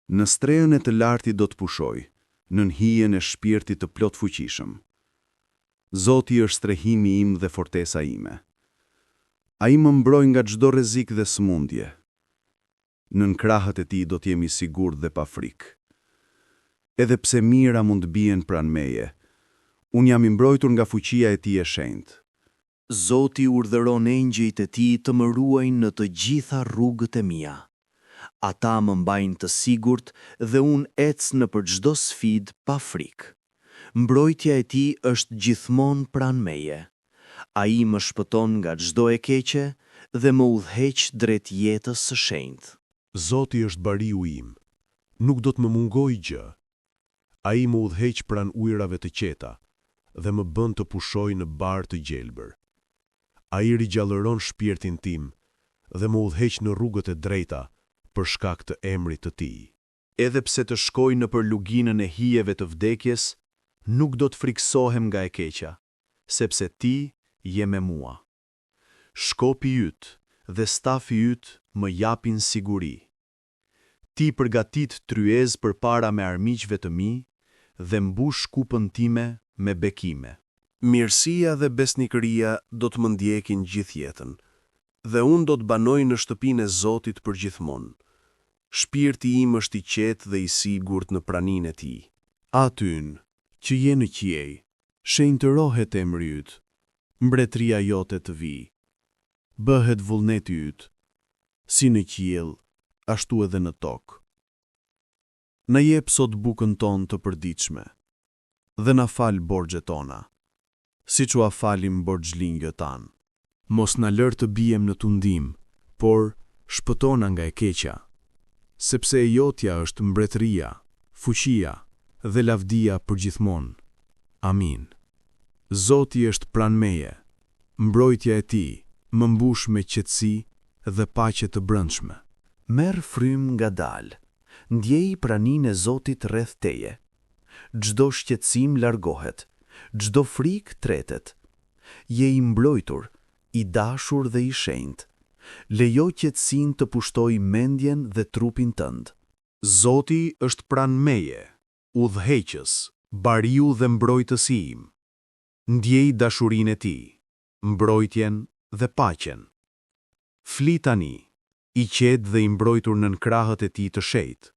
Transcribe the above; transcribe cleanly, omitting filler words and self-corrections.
Në strehën e të lartit do të pushoj, nën hijen e shpirtit të plot fuqishëm. Zoti është strehimi im dhe fortesa ime. Ai më mbroj nga çdo rrezik dhe sëmundje. Nën krahët e tij do të jemi sigurt dhe pa frikë. Edhe pse mira mund të bien pranë meje, unë jam i mbrojtur nga fuqia e tij e shenjtë. Zoti urdhëron engjëjt e tij të më ruajnë në të gjitha rrugët e mia. Ata më mbajnë të sigurt dhe unë ec nëpër çdo sfidë pa frikë. Mbrojtja e tij është gjithmonë pranë meje. Ai më shpëton nga çdo e keqe dhe më udhëheq drejt jetës së shenjtë. Zoti është bariu im, nuk do të më mungojë gjë. Ai më udhëheq pranë ujrave të qeta dhe më bën të pushoj në barë të gjelbër. Ai rigjallëron shpirtin tim dhe më udhëheq në rrugët e drejta për shkak të emrit të tij. Edhe pse të shkoj nëpër luginën e hijeve të vdekjes, nuk do të friksohem nga e keqja, sepse ti je me mua. Shkopi yt dhe stafi yt më japin siguri. Ti përgatit tryez përpara me armiqve të mi dhe mbush kupën time me bekime. Mirësia dhe besnikëria do të më ndjekin gjithë jetën, dhe unë do të banoj në shtëpinë e Zotit përgjithmonë. Shpirti im është i qetë dhe i sigurt në praninë e tij. Atyn që je në qiej, shenjtërohet emri yt, mbretëria jote të vijë. Bëhet vullneti yt, si në qiell, ashtu edhe në tokë. Na jep sot bukën tonë të përditshme, dhe na fal borxhet tona, siç u falim borxhlinjve tanë. Mos na lër të bijem në tundim, por shpëtona nga e keqja, sepse e jotja është mbretëria, fuqia dhe lavdia përgjithmonë. Amin. Zoti është pranë meje, mbrojtja e tij më mbush me qetësi dhe paqe të brendshme. Merr frym ngadalë, ndjej praninë e Zotit rreth teje. Çdo shqetësim largohet, çdo frikë tretet. Je i mbrojtur, i dashur dhe i shenjtë. Lejo qetësinë të pushtoj mendjen dhe trupin tënd. Zoti është pranë meje, udhëheqës, bariu dhe mbrojtësi im. Ndjej dashurinë e tij, mbrojtjen dhe paqen. Fli tani, i qetë dhe i mbrojtur nën krahët e tij të shenjtë.